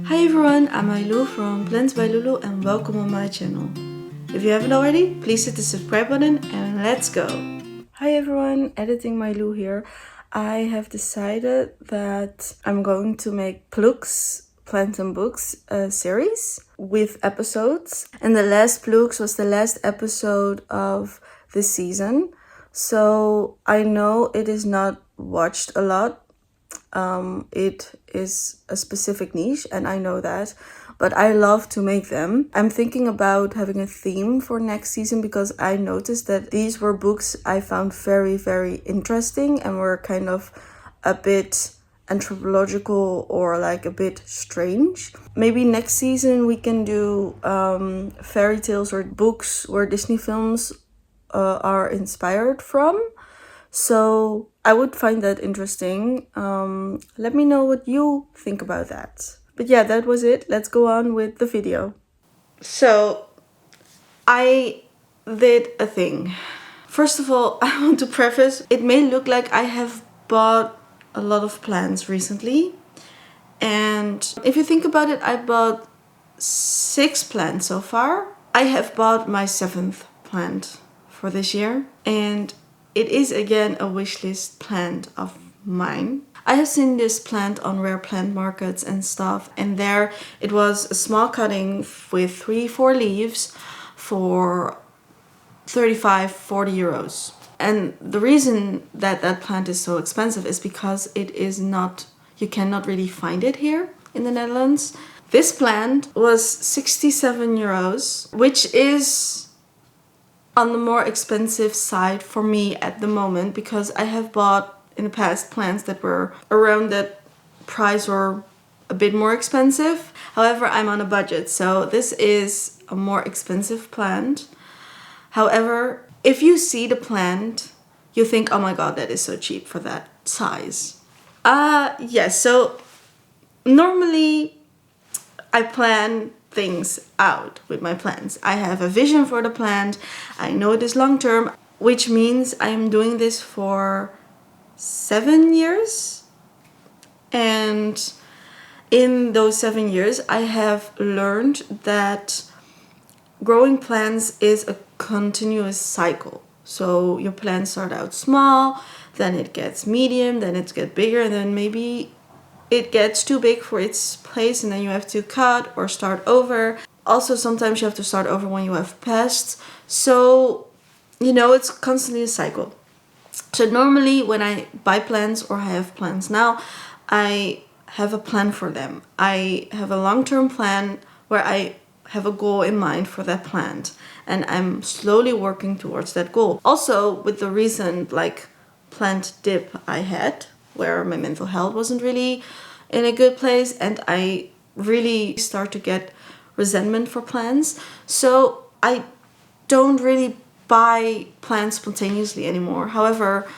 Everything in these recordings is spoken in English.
Hi everyone, I'm Lulu from Plants by Lulu and welcome on my channel. If you haven't already, please hit the subscribe button and let's go! Hi everyone, editing my Lulu here. I have decided that I'm going to make Plux Plants and Books series with episodes. And the last Plux was the last episode of this season. So I know it is not watched a lot. It is a specific niche and I know that, but I love to make them. I'm thinking about having a theme for next season because I noticed that these were books I found very, very interesting and were kind of a bit anthropological or like a bit strange. Maybe next season we can do fairy tales or books where Disney films are inspired from. So I would find that interesting. Let me know what you think about that. But yeah, that was it. Let's go on with the video. So I did a thing. First of all, I want to preface, it may look like I have bought a lot of plants recently. And if you think about it, I bought 6 plants so far. I have bought my 7th plant for this year. And it is again a wishlist plant of mine. I have seen this plant on rare plant markets and stuff, and there it was a small cutting with 3-4 leaves for 35-40 euros. And the reason that that plant is so expensive is because it is not, you cannot really find it here in the Netherlands. This plant was 67 euros, which is on the more expensive side for me at the moment because I have bought in the past plants that were around that price or a bit more expensive. However, I'm on a budget, so this is a more expensive plant. However, if you see the plant, you think, oh my god, that is so cheap for that size. Yes, so normally I plan things out with my plants. I have a vision for the plant. I know it is long term, which means I am doing this for 7 years. And in those 7 years, I have learned that growing plants is a continuous cycle. So your plants start out small, then it gets medium, then it gets bigger, and then maybe it gets too big for its place and then you have to cut or start over. Also, sometimes you have to start over when you have pests. So, you know, it's constantly a cycle. So normally when I buy plants or I have plants now, I have a plan for them. I have a long-term plan where I have a goal in mind for that plant and I'm slowly working towards that goal. Also, with the recent plant dip I had, where my mental health wasn't really in a good place and I really start to get resentment for plants. So I don't really buy plants spontaneously anymore. However,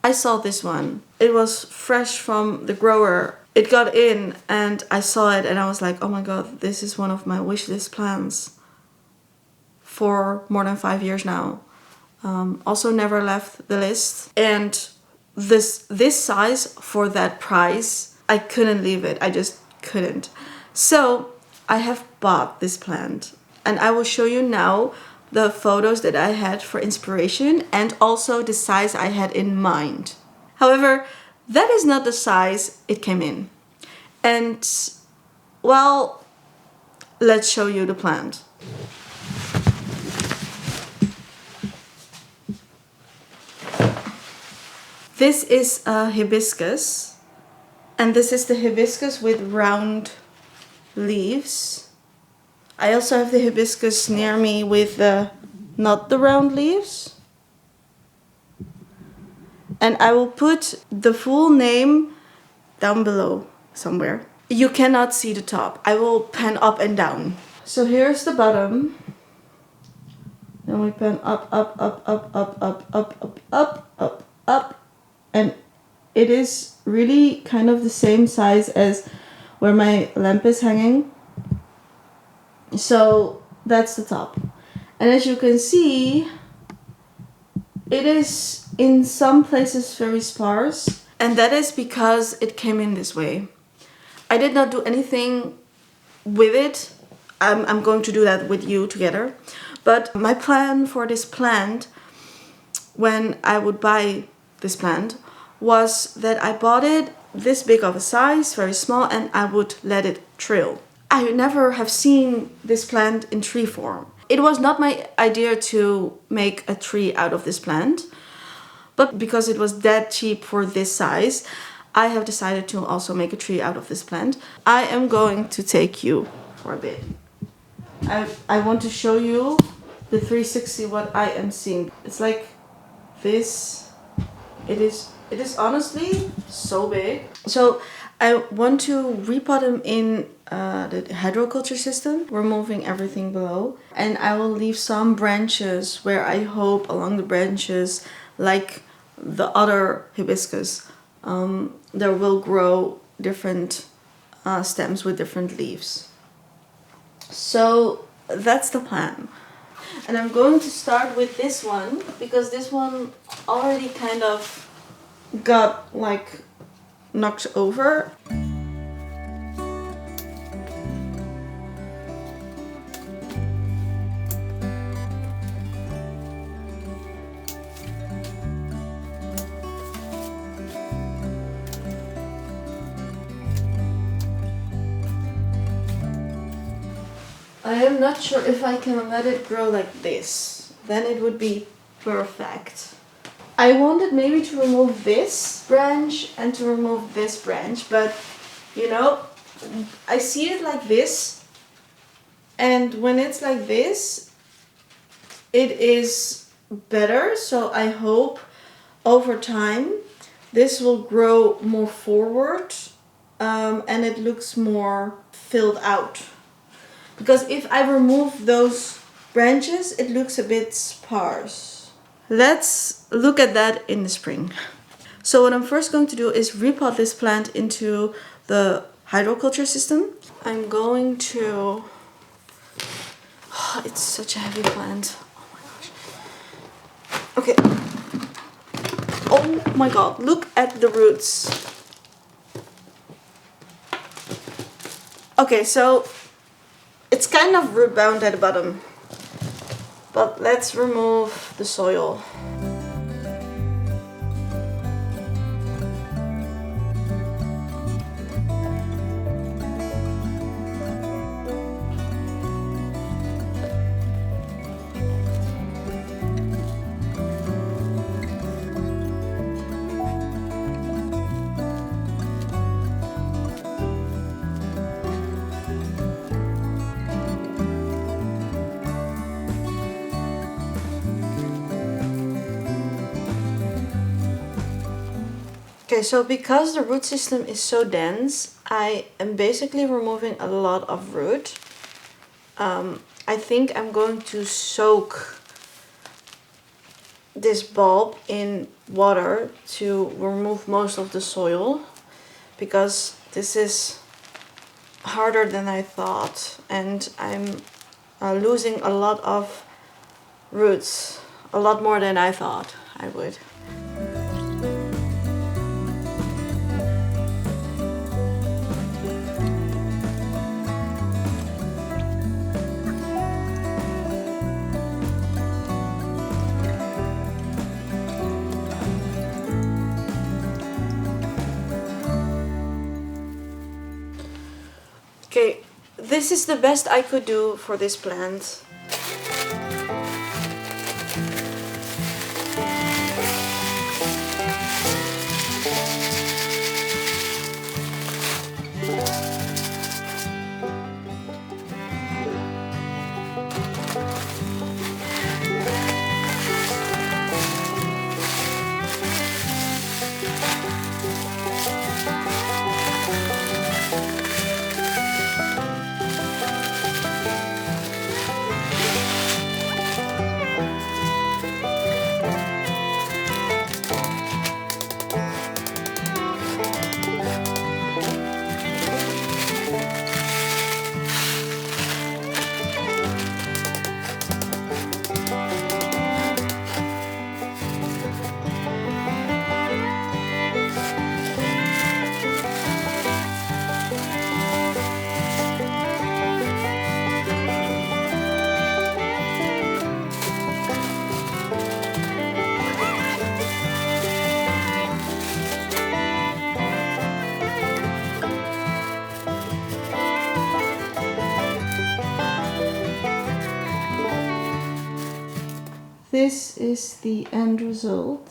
I saw this one. It was fresh from the grower. It got in and I saw it and I was like, oh my god, this is one of my wish list plants for more than 5 years now. Also never left the list. And this size for that price, I couldn't leave it. I just couldn't. So I have bought this plant and I will show you now the photos that I had for inspiration and also the size I had in mind. However, that is not the size it came in. And well, let's show you the plant. This is a hibiscus, and this is the hibiscus with round leaves. I also have the hibiscus near me with not the round leaves. And I will put the full name down below somewhere. You cannot see the top. I will pan up and down. So here's the bottom. Then we pan up, up, up, up, up, up, up, up, up, up, up. And it is really kind of the same size as where my lamp is hanging. So that's the top. And as you can see, it is in some places very sparse. And that is because it came in this way. I did not do anything with it. I'm going to do that with you together. But my plan for this plant, when I would buy this plant, was that I bought it this big of a size, very small, and I would let it trill. I never have seen this plant in tree form. It was not my idea to make a tree out of this plant, but because it was that cheap for this size, I have decided to also make a tree out of this plant. I am going to take you for a bit. I want to show you the 360 what I am seeing. It's like this. It is honestly so big. So I want to repot them in the hydroculture system, removing everything below. And I will leave some branches where I hope along the branches, like the other hibiscus, there will grow different stems with different leaves. So that's the plan. And I'm going to start with this one because this one already kind of got like knocked over. I am not sure if I can let it grow like this. Then it would be perfect. I wanted maybe to remove this branch and to remove this branch, but you know, I see it like this, and when it's like this, it is better. So I hope over time this will grow more forward and it looks more filled out. Because if I remove those branches, it looks a bit sparse. Let's look at that in the spring. So what I'm first going to do is repot this plant into the hydroculture system. I'm going to... Oh, it's such a heavy plant. Oh my gosh. Okay. Oh my god, look at the roots. Okay, so it's kind of root bound at the bottom, but let's remove the soil. Okay, so because the root system is so dense, I am basically removing a lot of root. I think I'm going to soak this bulb in water to remove most of the soil, because this is harder than I thought, and I'm losing a lot of roots, a lot more than I thought I would. Okay, this is the best I could do for this plant. this is the end result.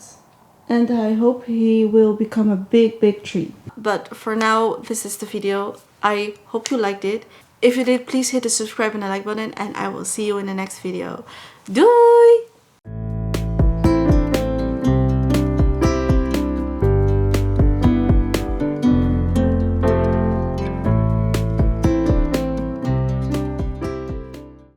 And I hope he will become a big tree. But for now, this is the video. I hope you liked it. If you did, please hit the subscribe and the like button, and I will see you in the next video. Doei!